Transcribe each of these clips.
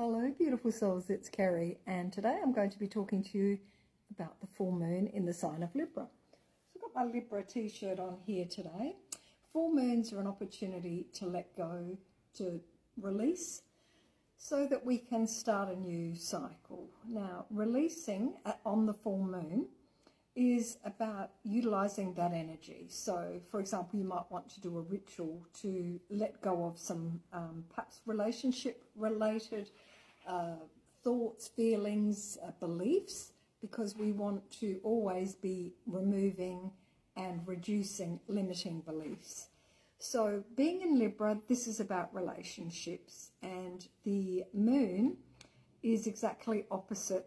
Hello beautiful souls, it's Kerry, and today I'm going to be talking to you about the full moon in the sign of Libra. So I've got my Libra t-shirt on here today. Full moons are an opportunity to let go, to release, so that we can start a new cycle. Now, releasing on the full moon is about utilizing that energy. So, for example, you might want to do a ritual to let go of some perhaps relationship-related thoughts, feelings, beliefs, because we want to always be removing and reducing limiting beliefs. So, being in Libra, this is about relationships, and the moon is exactly opposite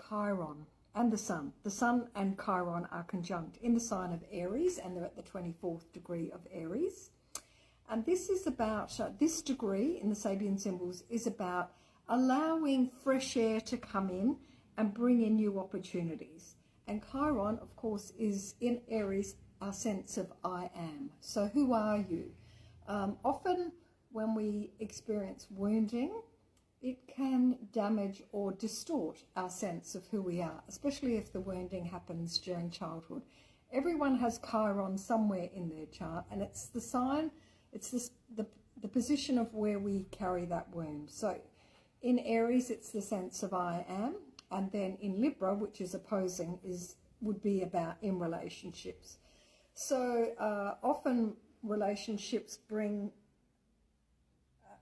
Chiron and the sun. The sun and Chiron are conjunct in the sign of Aries, and they're at the 24th degree of Aries. And this is about, this degree in the Sabian symbols is about allowing fresh air to come in and bring in new opportunities. And Chiron, of course, is in Aries our sense of I am. So who are you? Often when we experience wounding, it can damage or distort our sense of who we are, especially if the wounding happens during childhood. Everyone has Chiron somewhere in their chart, and it's the sign, it's the position of where we carry that wound. So in Aries, it's the sense of I am, and then in Libra, which is opposing, would be about in relationships. So often relationships bring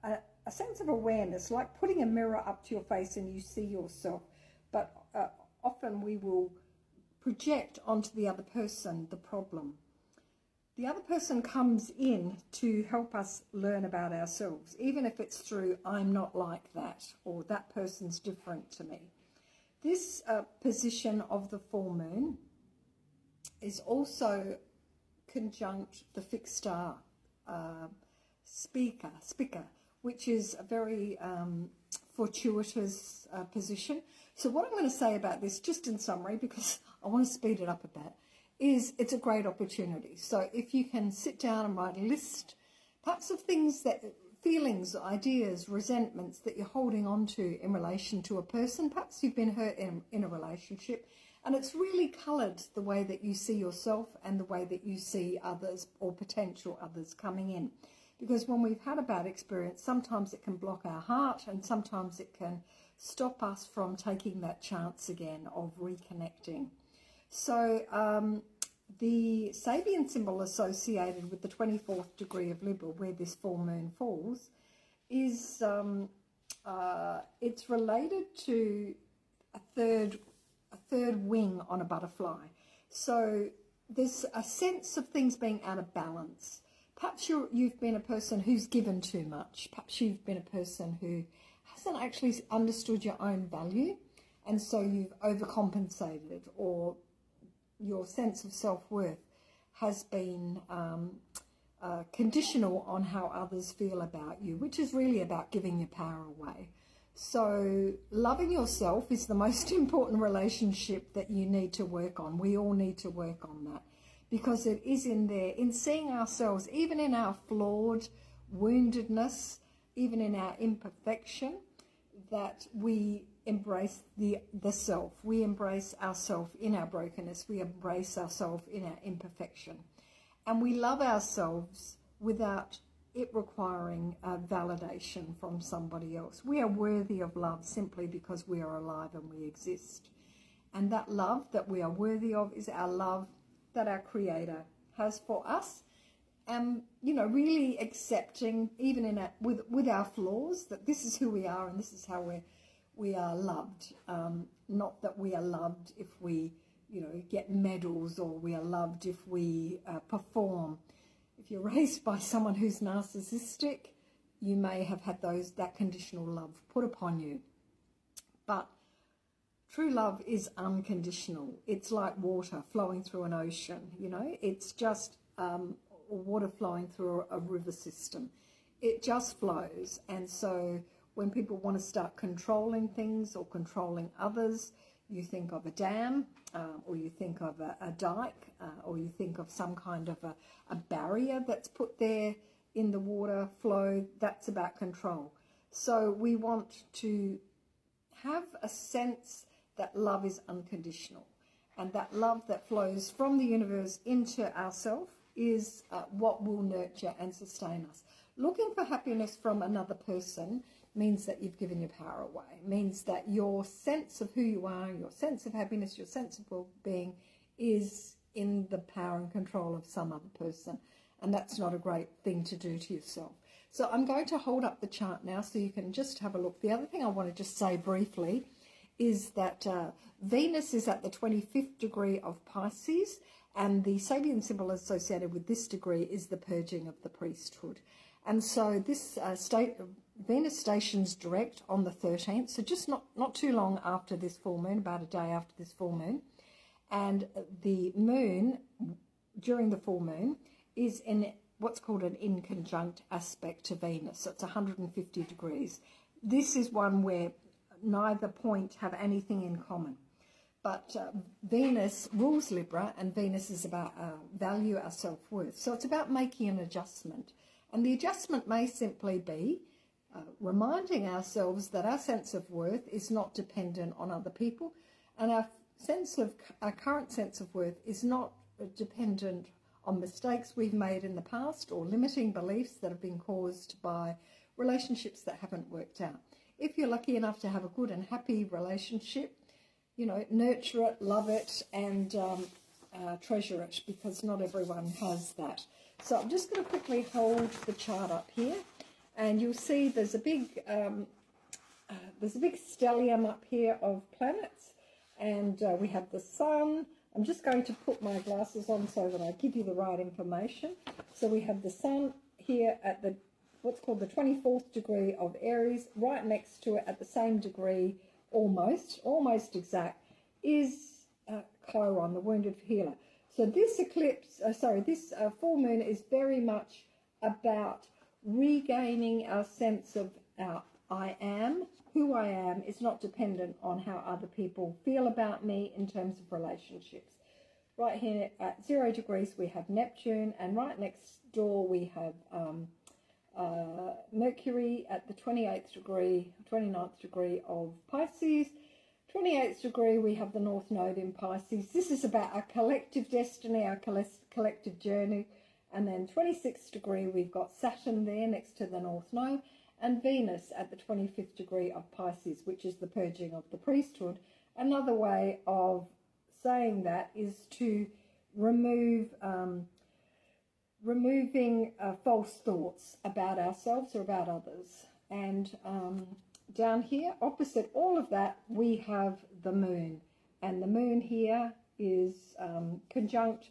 a sense of awareness, like putting a mirror up to your face and you see yourself, but often we will project onto the other person the problem. The other person comes in to help us learn about ourselves, even if it's through I'm not like that, or that person's different to me. This position of the full moon is also conjunct the fixed star Spica, which is a very fortuitous position. So what I'm going to say about this, just in summary, because I want to speed it up a bit, is it's a great opportunity. So if you can sit down and write a list, perhaps of things that, feelings, ideas, resentments that you're holding on to in relation to a person, perhaps you've been hurt in a relationship, and it's really coloured the way that you see yourself and the way that you see others or potential others coming in. Because when we've had a bad experience, sometimes it can block our heart, and sometimes it can stop us from taking that chance again of reconnecting. So the Sabian symbol associated with the 24th degree of Libra, where this full moon falls, is it's related to a third wing on a butterfly. So there's a sense of things being out of balance. Perhaps you've been a person who's given too much. Perhaps you've been a person who hasn't actually understood your own value, and so you've overcompensated, or your sense of self-worth has been conditional on how others feel about you, which is really about giving your power away. So loving yourself is the most important relationship that you need to work on. We all need to work on that, because it is in there, in seeing ourselves, even in our flawed woundedness, even in our imperfection, that we embrace the self. We embrace ourselves in our brokenness. We embrace ourselves in our imperfection. And we love ourselves without it requiring validation from somebody else. We are worthy of love simply because we are alive and we exist. And that love that we are worthy of is our love that our Creator has for us, and really accepting, even in with our flaws, that this is who we are and this is how we are loved. Not that we are loved if we get medals, or we are loved if we perform. If you're raised by someone who's narcissistic, you may have had that conditional love put upon you, but true love is unconditional. It's like water flowing through an ocean, It's just water flowing through a river system. It just flows. And so when people want to start controlling things or controlling others, you think of a dam, or you think of a dike, or you think of some kind of a barrier that's put there in the water flow. That's about control. So we want to have a sense that love is unconditional, and that love that flows from the universe into ourselves is what will nurture and sustain us. Looking for happiness from another person means that you've given your power away, means that your sense of who you are, your sense of happiness, your sense of well-being is in the power and control of some other person. And that's not a great thing to do to yourself. So I'm going to hold up the chart now so you can just have a look. The other thing I want to just say briefly is that Venus is at the 25th degree of Pisces, and the Sabian symbol associated with this degree is the purging of the priesthood. And so this Venus stations direct on the 13th, so just not too long after this full moon, about a day after this full moon. And the moon, during the full moon, is in what's called an inconjunct aspect to Venus. So it's 150 degrees. This is one where neither point have anything in common. But Venus rules Libra, and Venus is about value, our self-worth. So it's about making an adjustment. And the adjustment may simply be reminding ourselves that our sense of worth is not dependent on other people, and our current sense of worth is not dependent on mistakes we've made in the past or limiting beliefs that have been caused by relationships that haven't worked out. If you're lucky enough to have a good and happy relationship, nurture it, love it, and treasure it, because not everyone has that. So I'm just going to quickly hold the chart up here, and you'll see there's a big stellium up here of planets, and we have the sun. I'm just going to put my glasses on so that I give you the right information. So we have the sun here at what's called the 24th degree of Aries. Right next to it at the same degree, almost exact, is Chiron, the wounded healer. So this this full moon is very much about regaining our sense of our I am. Who I am is not dependent on how other people feel about me in terms of relationships. Right here at 0 degrees we have Neptune, and right next door we have Mercury at the 29th degree of Pisces. 28th degree we have the North Node in Pisces. This is about our collective destiny, our collective journey. And then 26th degree we've got Saturn there next to the North Node, and Venus at the 25th degree of Pisces, which is the purging of the priesthood. Another way of saying that is to removing false thoughts about ourselves or about others. And down here, opposite all of that, we have the moon. And the moon here is conjunct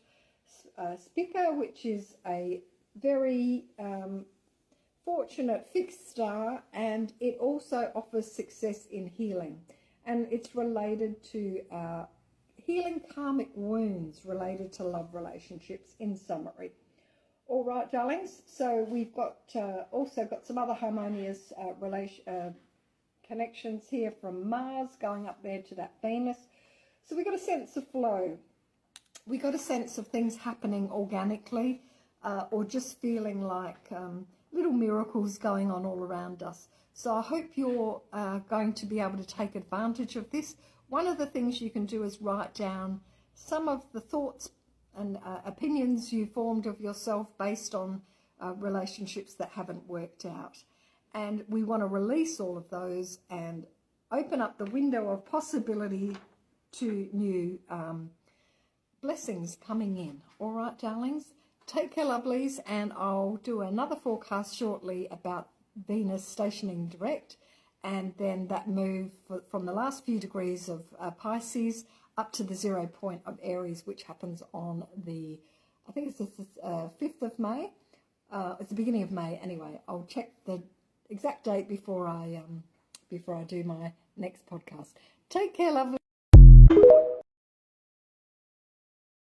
Spica, which is a very fortunate fixed star, and it also offers success in healing. And it's related to healing karmic wounds related to love relationships, in summary. All right, darlings, so we've got also got some other harmonious connections here from Mars going up there to that Venus. So we've got a sense of flow. We got a sense of things happening organically, or just feeling like little miracles going on all around us. So I hope you're going to be able to take advantage of this. One of the things you can do is write down some of the thoughts and opinions you formed of yourself based on relationships that haven't worked out. And we want to release all of those and open up the window of possibility to new blessings coming in. All right, darlings? Take care, lovelies, and I'll do another forecast shortly about Venus stationing direct, and then that move from the last few degrees of Pisces up to the 0 point of Aries, which happens on the, I think it's the 5th of May. It's the beginning of May anyway. I'll check the exact date before I do my next podcast. Take care, lovely.